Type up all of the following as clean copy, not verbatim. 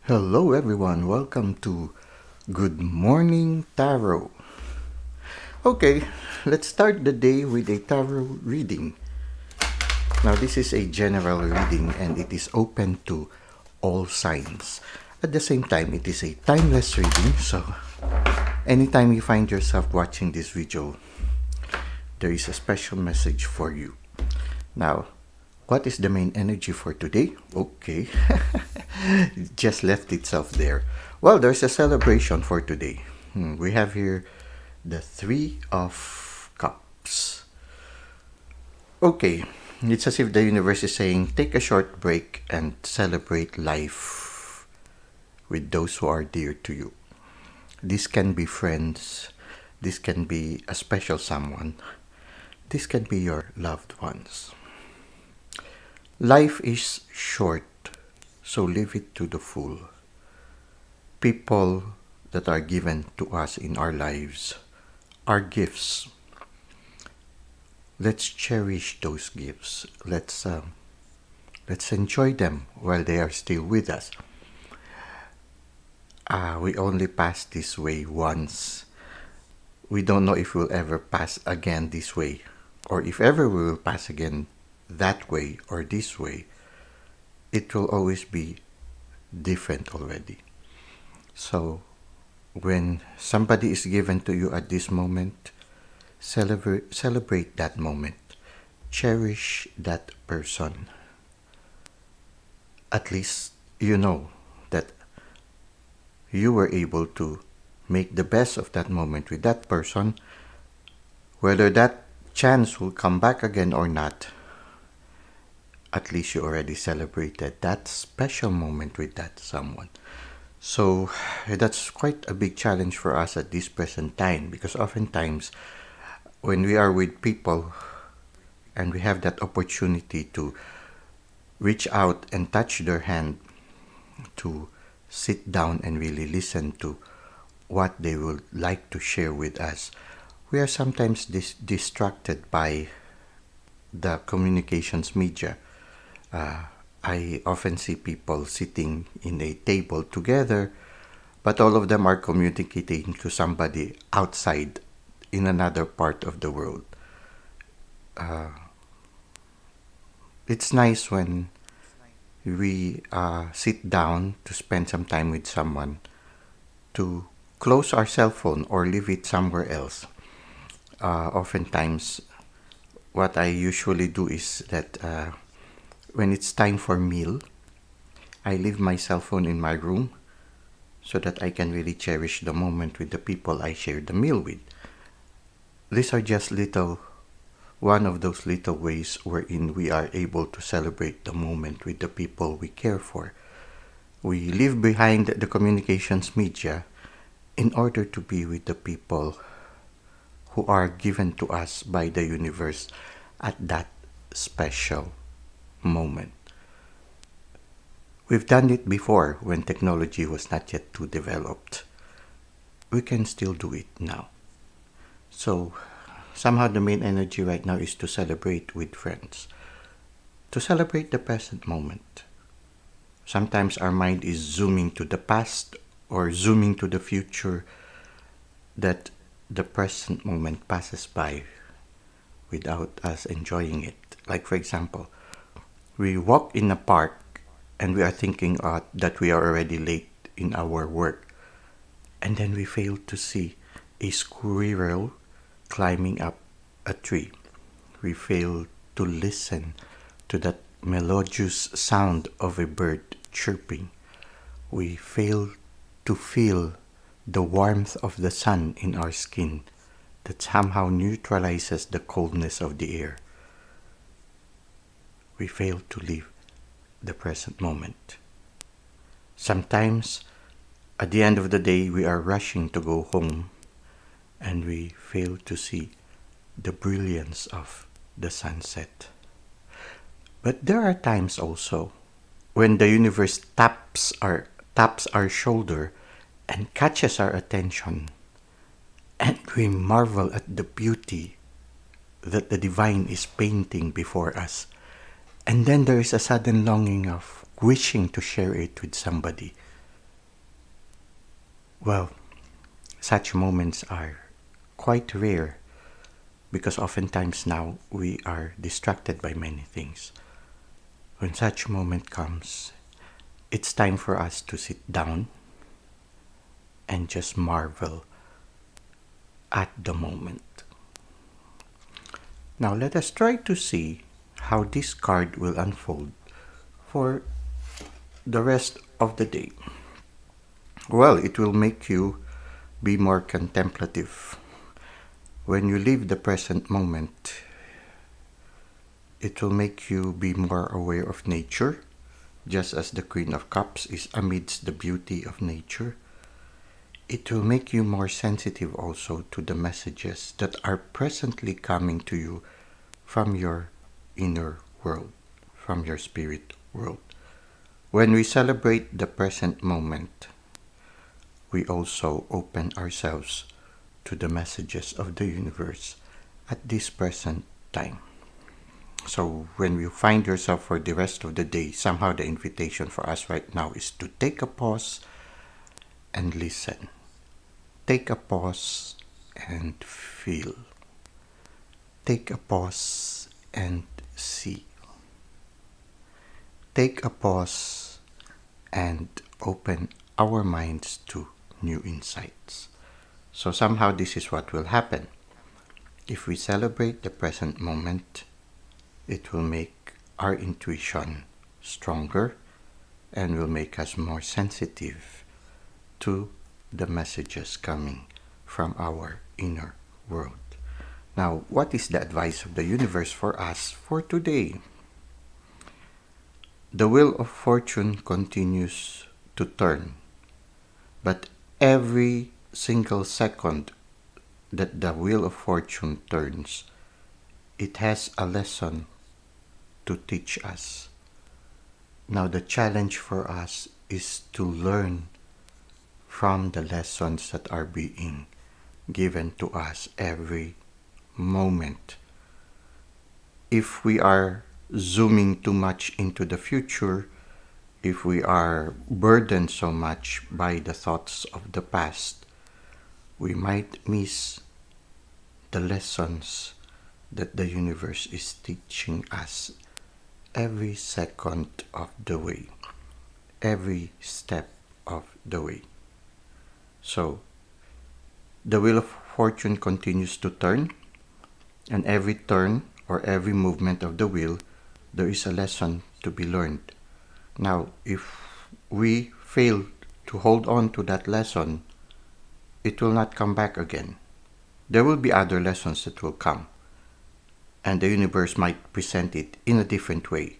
Hello, everyone. Welcome to Good Morning Tarot. Okay, let's start the day with a tarot reading. Now, this is a general reading and it is open to all signs. At the same time, it is a timeless reading, so anytime you find yourself watching this video, there is a special message for you. Now, what is the main energy for today? Okay, it just left itself there. Well, there's a celebration for today. We have here the Three of Cups. Okay, it's as if the universe is saying, take a short break and celebrate life with those who are dear to you. This can be friends, this can be a special someone, this can be your loved ones. Life is short, so live it to the full. People that are given to us in our lives are gifts. Let's cherish those gifts. Let's enjoy them while they are still with us. We only pass this way once. We don't know if we'll ever pass again this way, or if ever we will pass again that way or this way. It will always be different already. So, when somebody is given to you at this moment, celebrate that moment. Cherish that person. At least you know that you were able to make the best of that moment with that person. Whether that chance will come back again or not, at least you already celebrated that special moment with that someone. So that's quite a big challenge for us at this present time, because oftentimes when we are with people and we have that opportunity to reach out and touch their hand, to sit down and really listen to what they would like to share with us, we are sometimes distracted by the communications media. I often see people sitting in a table together, but all of them are communicating to somebody outside in another part of the world. It's nice when we sit down to spend some time with someone, to close our cell phone or leave it somewhere else. Oftentimes, what I usually do is that when it's time for meal, I leave my cell phone in my room so that I can really cherish the moment with the people I share the meal with. These are just one of those little ways wherein we are able to celebrate the moment with the people we care for. We leave behind the communications media in order to be with the people who are given to us by the universe at that special moment. We've done it before when technology was not yet too developed. We can still do it now. So somehow the main energy right now is to celebrate with friends, to celebrate the present moment. Sometimes our mind is zooming to the past or zooming to the future, that the present moment passes by without us enjoying it. Like, for example, we walk in a park and we are thinking that we are already late in our work, and then we fail to see a squirrel climbing up a tree. We fail to listen to that melodious sound of a bird chirping. We fail to feel the warmth of the sun in our skin that somehow neutralizes the coldness of the air. We fail to live the present moment. Sometimes, at the end of the day, we are rushing to go home and we fail to see the brilliance of the sunset. But there are times also when the universe taps our shoulder and catches our attention, and we marvel at the beauty that the divine is painting before us. And then there is a sudden longing of wishing to share it with somebody. Well, such moments are quite rare because oftentimes now we are distracted by many things. When such moment comes, it's time for us to sit down and just marvel at the moment. Now let us try to see how this card will unfold for the rest of the day. Well, it will make you be more contemplative. When you live the present moment, it will make you be more aware of nature, just as the Queen of Cups is amidst the beauty of nature. It will make you more sensitive also to the messages that are presently coming to you from your inner world, from your spirit world. When we celebrate the present moment, we also open ourselves to the messages of the universe at this present time. So when you find yourself for the rest of the day, somehow the invitation for us right now is to take a pause and listen. Take a pause and feel. Take a pause and see. Take a pause and open our minds to new insights. So somehow this is what will happen. If we celebrate the present moment, it will make our intuition stronger and will make us more sensitive to the messages coming from our inner world. Now, what is the advice of the universe for us for today? The wheel of fortune continues to turn, but every single second that the wheel of fortune turns, it has a lesson to teach us. Now the challenge for us is to learn from the lessons that are being given to us every moment. If we are zooming too much into the future, if we are burdened so much by the thoughts of the past, we might miss the lessons that the universe is teaching us every second of the way, every step of the way. So, the wheel of fortune continues to turn, and every turn or every movement of the wheel, there is a lesson to be learned. Now, if we fail to hold on to that lesson, it will not come back again. There will be other lessons that will come, and the universe might present it in a different way.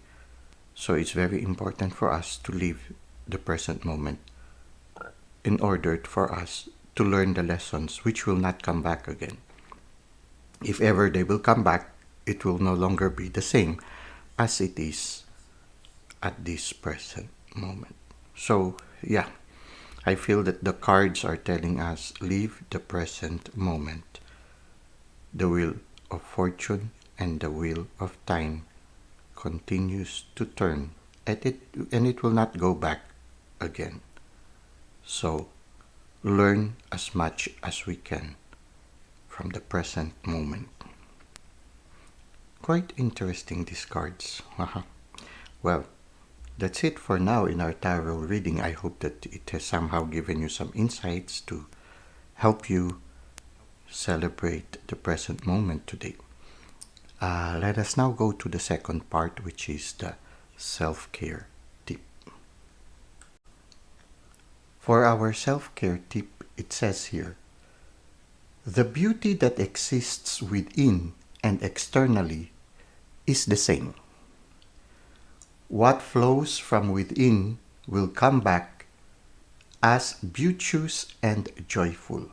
So it's very important for us to live the present moment in order for us to learn the lessons which will not come back again. If ever they will come back, it will no longer be the same as it is at this present moment. So, yeah, I feel that the cards are telling us live the present moment. The wheel of fortune and the wheel of time continues to turn, and it will not go back again. So learn as much as we can from the present moment. Quite interesting, these cards. Well, that's it for now in our tarot reading. I hope that it has somehow given you some insights to help you celebrate the present moment today. Let us now go to the second part, which is the self-care tip. For our self-care tip, it says here, the beauty that exists within and externally is the same. What flows from within will come back as beauteous and joyful.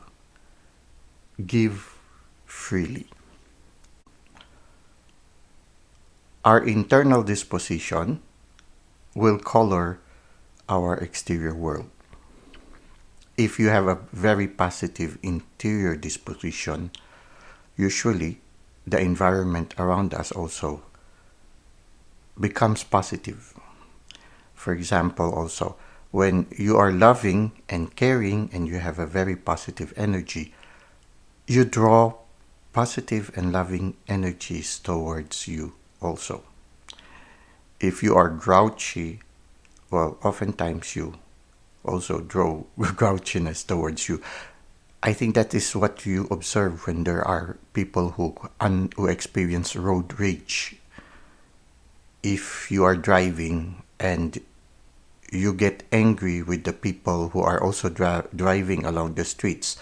Give freely. Our internal disposition will color our exterior world. If you have a very positive interior disposition, usually the environment around us also becomes positive. For example, also, When you are loving and caring and you have a very positive energy, you draw positive and loving energies towards you also. If you are grouchy, well, oftentimes you also draw grouchiness towards you. I think that is what you observe when there are people who experience road rage. If you are driving and you get angry with the people who are also driving along the streets,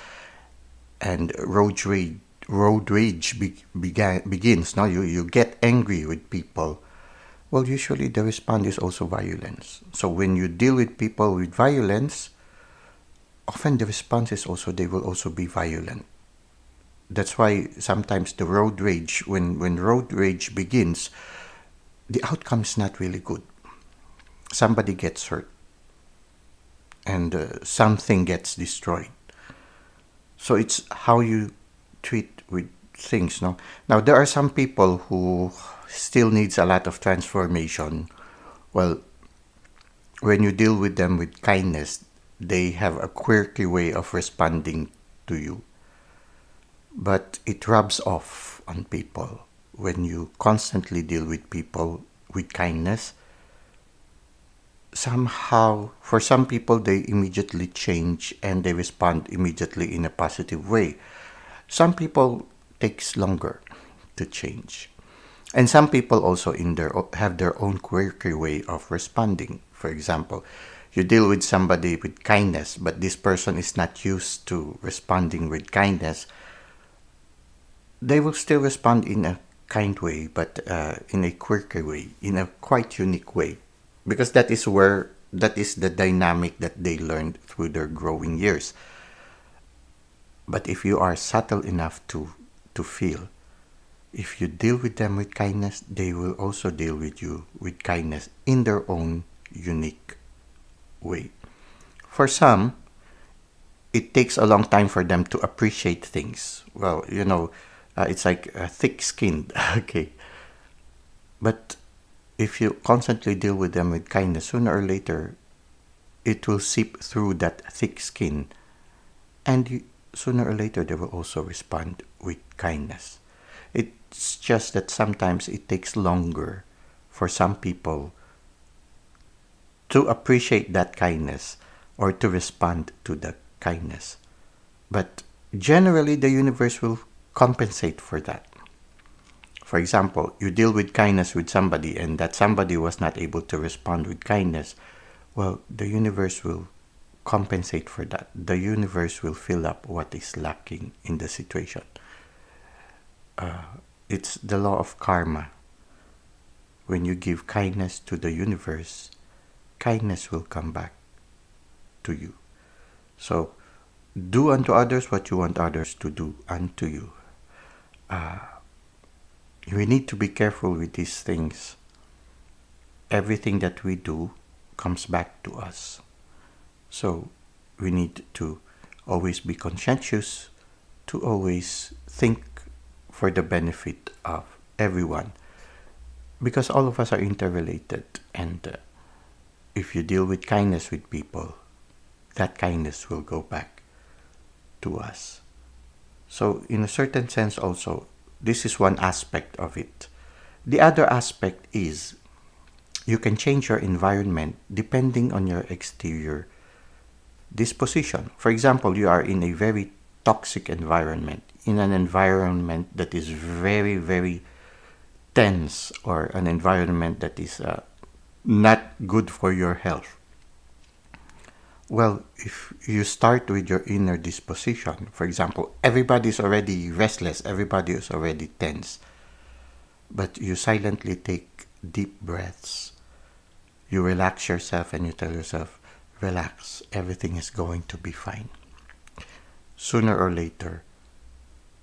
and road rage begins. Now you get angry with people. Well, usually the response is also violence. So when you deal with people with violence, often the response is also they will also be violent. That's why sometimes the road rage, when road rage begins, the outcome is not really good. Somebody gets hurt and something gets destroyed. So it's how you treat with things. No, now there are some people who still needs a lot of transformation. Well, when you deal with them with kindness, they have a quirky way of responding to you. But it rubs off on people when you constantly deal with people with kindness. Somehow, for some people, they immediately change and they respond immediately in a positive way. Some people takes longer to change. And some people also have their own quirky way of responding. For example, you deal with somebody with kindness, but this person is not used to responding with kindness. They will still respond in a kind way, but in a quirky way, in a quite unique way, because that is the dynamic that they learned through their growing years. But if you are subtle enough to feel, if you deal with them with kindness, they will also deal with you with kindness in their own unique way. For some, it takes a long time for them to appreciate things. Well, it's like thick-skinned, okay. But if you constantly deal with them with kindness, sooner or later, it will seep through that thick skin, and sooner or later they will also respond with kindness. It's just that sometimes it takes longer for some people to appreciate that kindness or to respond to the kindness. But generally, the universe will compensate for that. For example, you deal with kindness with somebody and that somebody was not able to respond with kindness. Well, the universe will compensate for that. The universe will fill up what is lacking in the situation. It's the law of karma. When you give kindness to the universe, kindness will come back to you. So, do unto others what you want others to do unto you. We need to be careful with these things. Everything that we do comes back to us. So, we need to always be conscientious, to always think for the benefit of everyone. Because all of us are interrelated, and if you deal with kindness with people, that kindness will go back to us. So, in a certain sense also, this is one aspect of it. The other aspect is you can change your environment depending on your exterior disposition. For example, you are in a very toxic environment, in an environment that is very, very tense, or an environment that is not good for your health. Well, if you start with your inner disposition, for example, everybody is already restless, everybody is already tense, but you silently take deep breaths, you relax yourself and you tell yourself, relax, everything is going to be fine. Sooner or later,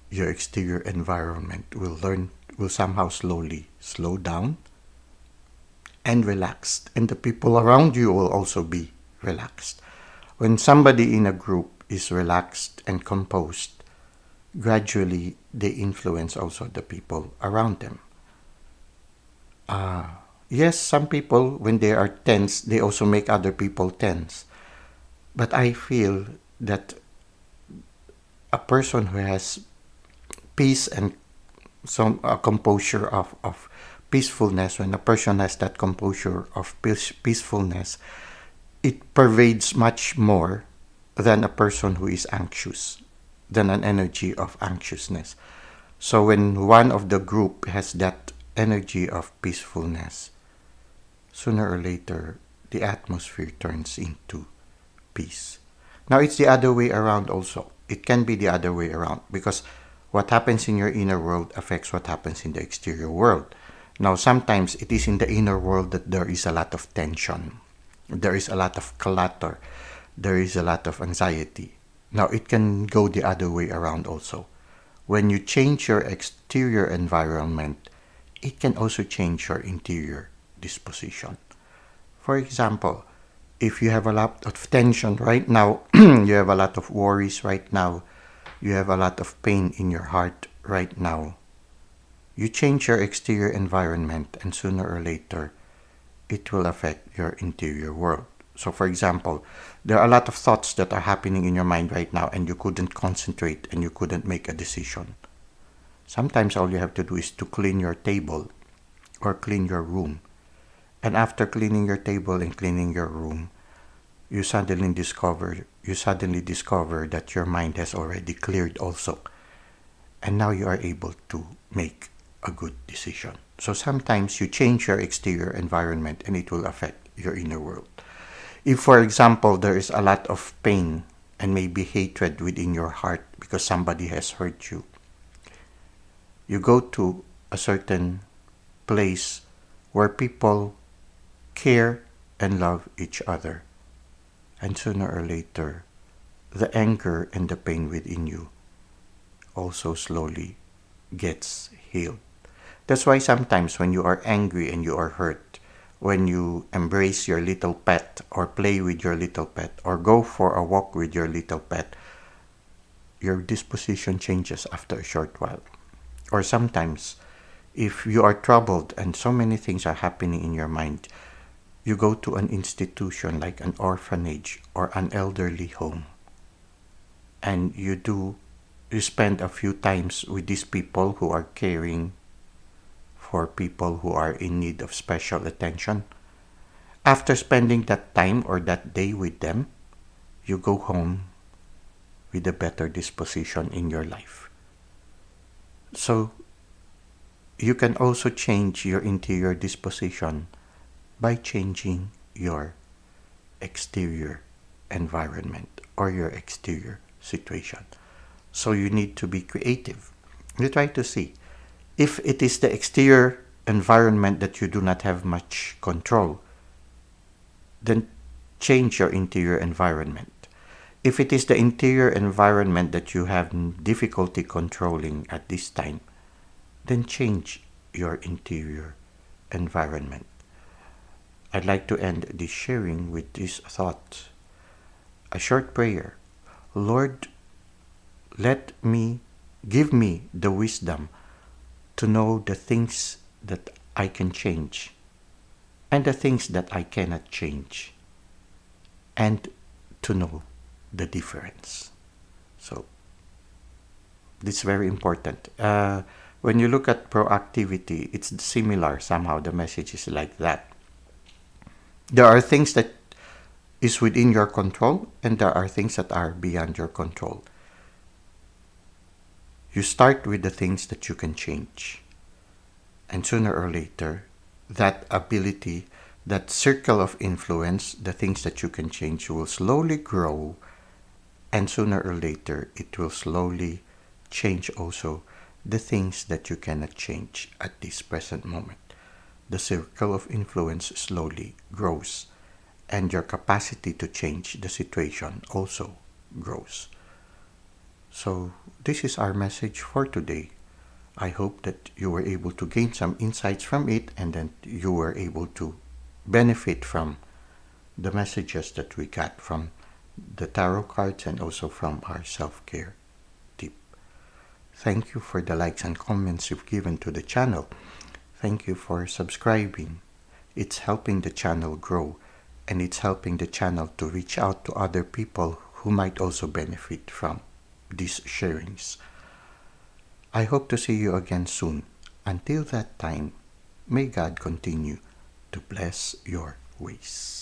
your exterior environment will somehow slowly slow down and relaxed, and the people around you will also be relaxed. When somebody in a group is relaxed and composed, gradually they influence also the people around them. Yes, some people, when they are tense, they also make other people tense. But I feel that a person who has peace and some composure of peacefulness, when a person has that composure of peacefulness, it pervades much more than a person who is anxious, than an energy of anxiousness. So when one of the group has that energy of peacefulness, sooner or later the atmosphere turns into peace. Now it's the other way around also. It can be the other way around because what happens in your inner world affects what happens in the exterior world. Now sometimes it is in the inner world that there is a lot of tension. There is a lot of clutter. There is a lot of anxiety. Now it can go the other way around also. When you change your exterior environment, it can also change your interior disposition. For example, if you have a lot of tension right now, you have a lot of worries right now, you have a lot of pain in your heart right now, you change your exterior environment and sooner or later, it will affect your interior world. So for example, there are a lot of thoughts that are happening in your mind right now and you couldn't concentrate and you couldn't make a decision. Sometimes all you have to do is to clean your table or clean your room. And after cleaning your table and cleaning your room, you suddenly discover that your mind has already cleared also. And now you are able to make a good decision. So sometimes you change your exterior environment and it will affect your inner world. If, for example, there is a lot of pain and maybe hatred within your heart because somebody has hurt you, you go to a certain place where people care and love each other. And sooner or later, the anger and the pain within you also slowly gets healed. That's why sometimes when you are angry and you are hurt, when you embrace your little pet or play with your little pet or go for a walk with your little pet, your disposition changes after a short while. Or sometimes, if you are troubled and so many things are happening in your mind, you go to an institution like an orphanage or an elderly home and you spend a few times with these people who are caring for people who are in need of special attention. After spending that time or that day with them, you go home with a better disposition in your life. So you can also change your interior disposition by changing your exterior environment or your exterior situation. So you need to be creative. You try to see if it is the exterior environment that you do not have much control, then change your interior environment. If it is the interior environment that you have difficulty controlling at this time, then change your interior environment. I'd like to end this sharing with this thought. A short prayer. Lord, give me the wisdom to know the things that I can change and the things that I cannot change, and to know the difference. So this is very important. When you look at proactivity, it's similar somehow. The message is like that. There are things that is within your control and there are things that are beyond your control. You start with the things that you can change. And sooner or later, that ability, that circle of influence, the things that you can change will slowly grow. And sooner or later, it will slowly change also the things that you cannot change at this present moment. The circle of influence slowly grows, and your capacity to change the situation also grows. So this is our message for today. I hope that you were able to gain some insights from it and that you were able to benefit from the messages that we got from the tarot cards and also from our self-care tip. Thank you for the likes and comments you've given to the channel. Thank you for subscribing. It's helping the channel grow, and it's helping the channel to reach out to other people who might also benefit from these sharings. I hope to see you again soon. Until that time, may God continue to bless your ways.